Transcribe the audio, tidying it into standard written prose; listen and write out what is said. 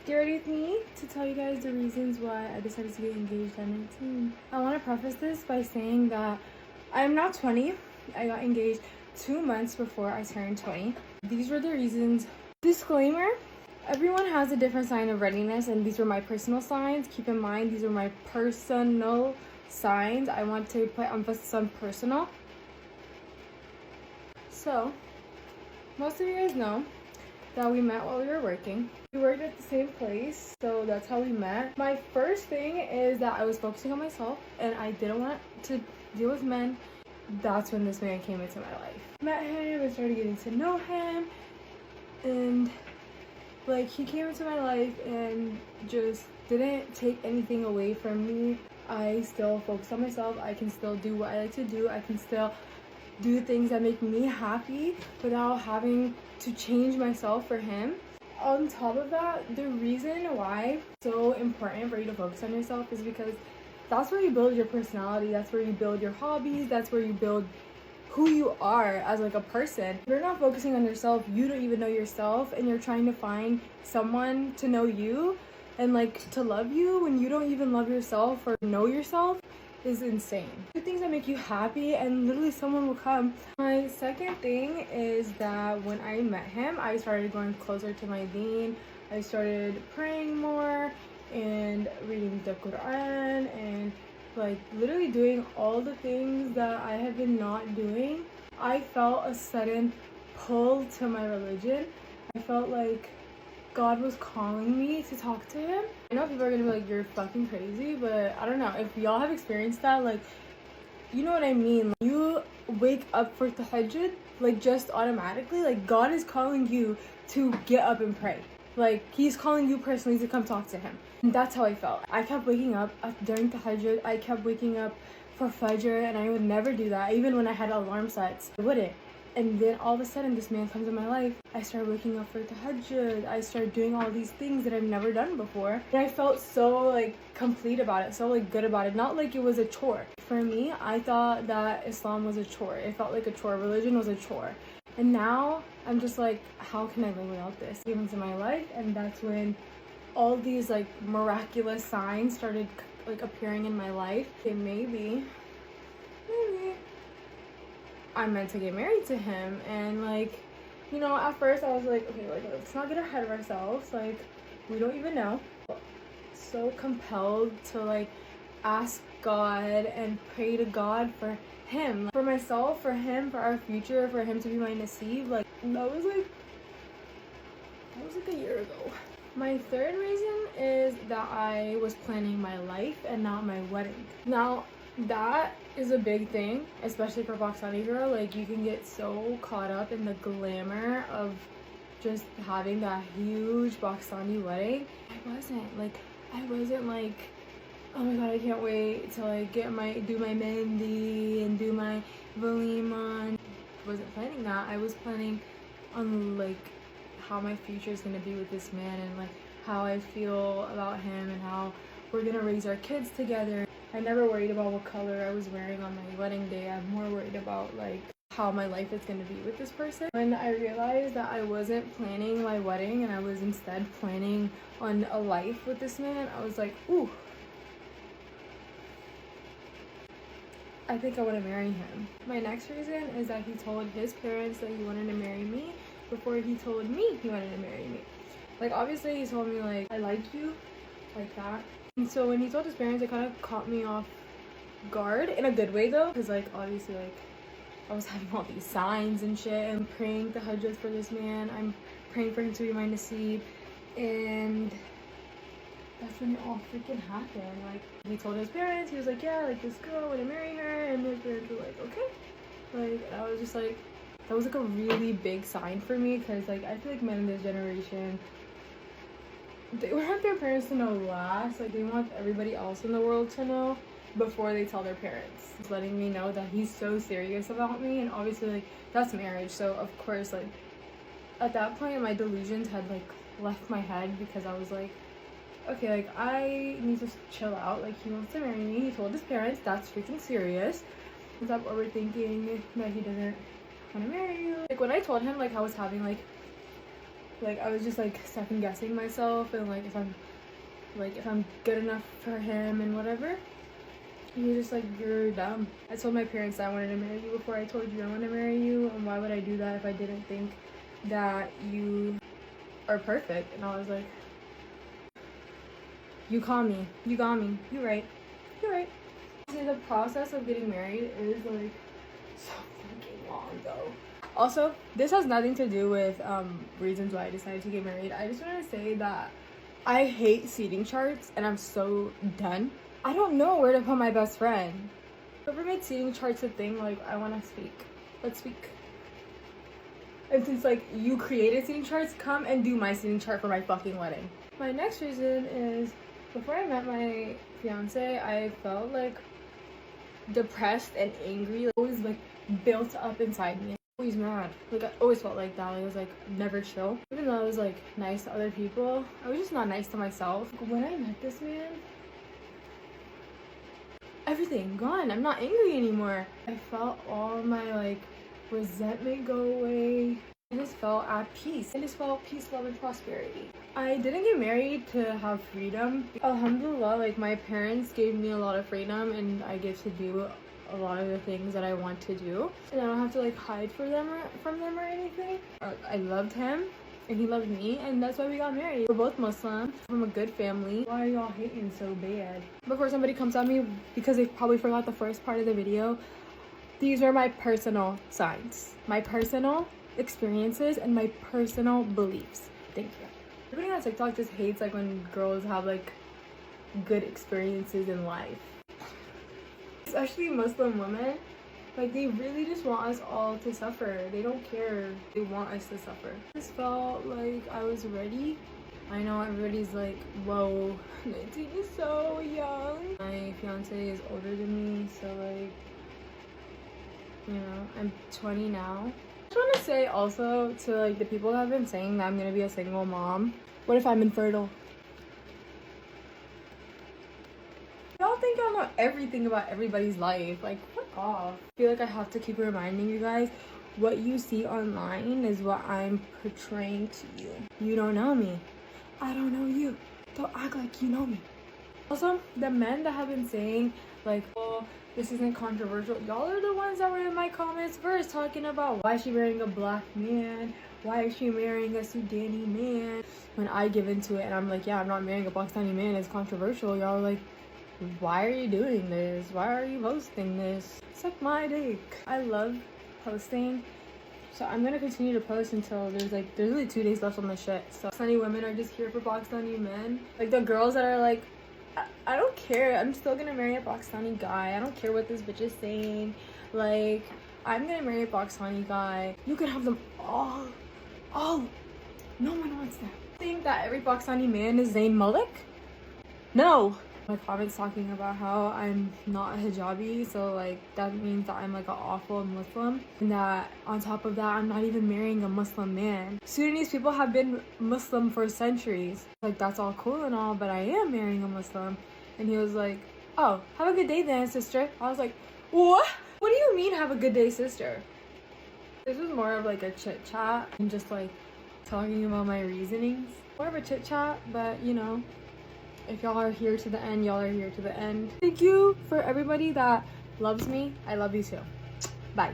scared with me to tell you guys the reasons why I decided to get engaged at 19. I want to preface this by saying that I'm not 20. I got engaged 2 months before I turned 20. These were the reasons. Disclaimer, everyone has a different sign of readiness, and these were my personal signs. Keep in mind, these are my personal signs. I want to put emphasis on personal. So, most of you guys know that we met while we were working. We worked at the same place, so that's how we met. My first thing is that I was focusing on myself and I didn't want to deal with men. That's when this man came into my life. Met him and started getting to know him, and like he came into my life and just didn't take anything away from me. I still focus on myself. I can still do what I like to do. I can still do things that make me happy without having to change myself for him. On top of that, the reason why it's so important for you to focus on yourself is because that's where you build your personality, that's where you build your hobbies, that's where you build who you are as like a person. If you're not focusing on yourself, you don't even know yourself, and you're trying to find someone to know you and like to love you when you don't even love yourself or know yourself is insane. Do things that make you happy and literally someone will come. My second thing is that when I met him, I started going closer to my deen. I started praying more and reading the Quran and like literally doing all the things that I have been not doing. I felt a sudden pull to my religion. I felt like God was calling me to talk to him. I know people are gonna be like, you're fucking crazy, but I don't know. If y'all have experienced that, like, you know what I mean. You wake up for tahajjud, like just automatically, like God is calling you to get up and pray. Like he's calling you personally to come talk to him. And that's how I felt. I kept waking up during tahajjud. I kept waking up for fajr, and I would never do that. Even when I had alarm sets, I wouldn't. And then all of a sudden, this man comes in my life. I started waking up for tahajjud. I started doing all these things that I've never done before. And I felt so like complete about it, so like good about it. Not like it was a chore. For me, I thought that Islam was a chore. It felt like a chore. Religion was a chore. And now I'm just like, how can I live without this? It came into my life, and that's when all these like miraculous signs started like appearing in my life. Okay, maybe I'm meant to get married to him. And like, you know, at first I was like, okay, like let's not get ahead of ourselves, like we don't even know. So compelled to like ask God and pray to God for him, for myself, for him, for our future, for him to be my nasib. Like that was like a year ago. My third reason is that I was planning my life and not my wedding. Now that is a big thing, especially for Pakistani girl. Like you can get so caught up in the glamour of just having that huge Pakistani wedding. I wasn't like, oh my god, I can't wait to like do my mehndi and do my walima. I wasn't planning that. I was planning on like how my future is gonna be with this man, and like how I feel about him, and how we're gonna raise our kids together. I never worried about what color I was wearing on my wedding day. I'm more worried about like how my life is gonna be with this person. When I realized that I wasn't planning my wedding and I was instead planning on a life with this man, I was like, ooh, I think I want to marry him. My next reason is that he told his parents that he wanted to marry me before he told me he wanted to marry me. Like obviously he told me like, I like you, like that. And so when he told his parents, it kind of caught me off guard in a good way though, because like obviously like I was having all these signs and shit and praying the tahajjud for this man. I'm praying for him to be my nasib, and that's when it all freaking happened. Like he told his parents, he was like, yeah, like this girl, I want to marry her, and his parents were like, okay. Like I was just like, that was like a really big sign for me, because like I feel like men in this generation, they want their parents to know last. Like they want everybody else in the world to know before they tell their parents. It's letting me know that he's so serious about me, and obviously like that's marriage, so of course like at that point my delusions had like left my head, because I was like, okay, like I need to chill out. Like he wants to marry me, he told his parents, that's freaking serious. Stop overthinking that he doesn't want to marry you. Like when I told him like I was having like Like I was just like second guessing myself and like if I'm good enough for him and whatever. He was just like, you're dumb. I told my parents that I wanted to marry you before I told you I want to marry you, and why would I do that if I didn't think that you are perfect? And I was like, you caught me, you got me, you're right. See, the process of getting married is like so fucking long though. Also, this has nothing to do with reasons why I decided to get married. I just want to say that I hate seating charts and I'm so done. I don't know where to put my best friend. Whoever made seating charts a thing, like, I want to speak. Let's speak. And since, like, you created seating charts, come and do my seating chart for my fucking wedding. My next reason is, before I met my fiance, I felt, like, depressed and angry. Like, always, like, built up inside me. Always mad. Like, I always felt like that. Like, I was, like, never chill. Even though I was, like, nice to other people, I was just not nice to myself. When I met this man, everything gone. I'm not angry anymore. I felt all my like resentment go away. I just felt at peace. I just felt peace, love, and prosperity. I didn't get married to have freedom. Alhamdulillah, like my parents gave me a lot of freedom and I get to do a lot of the things that I want to do. And I don't have to like hide from them or anything. I loved him and he loved me, and that's why we got married. We're both Muslim, from a good family. Why are y'all hating so bad? Before somebody comes at me because they probably forgot the first part of the video, these are my personal signs, my personal experiences, and my personal beliefs. Thank you. Everybody on TikTok just hates like when girls have like good experiences in life. Especially Muslim women. Like, they really just want us all to suffer. They don't care. They want us to suffer. I just felt like I was ready. I know everybody's like, whoa, 19 is so young. My fiance is older than me, so like, you know, I'm 20 now. I just want to say also to like the people that have been saying that I'm going to be a single mom. What if I'm infertile? Y'all think y'all know everything about everybody's life. Like, fuck off. I feel like I have to keep reminding you guys, what you see online is what I'm portraying to you. You don't know me. I don't know you. Don't act like you know me. Also, the men that have been saying, like, oh, this isn't controversial. Y'all are the ones that were in my comments first talking about why is she marrying a black man? Why is she marrying a Sudani man? When I give into it and I'm like, yeah, I'm not marrying a Pakistani man. It's controversial. Y'all are like, why are you doing this? Why are you posting this? Suck my dick. I love posting, so I'm gonna continue to post until there's only 2 days left on the shit. So Pakistani women are just here for Pakistani men. Like the girls that are like, I don't care, I'm still gonna marry a Pakistani guy. I don't care what this bitch is saying. Like, I'm gonna marry a Pakistani guy. You can have them all. No one wants that. Think that every Pakistani man is Zayn Malik? No. My comments talking about how I'm not a hijabi, so like that means that I'm like an awful Muslim, and that on top of that I'm not even marrying a Muslim man. Sudanese people have been Muslim for centuries. Like, that's all cool and all, but I am marrying a Muslim. And he was like, oh, have a good day then, sister. I was like, what do you mean have a good day, sister? This was more of like a chit chat and just like talking about my reasonings. More of a chit chat, but you know, if y'all are here to the end, y'all are here to the end. Thank you for everybody that loves me. I love you too. Bye.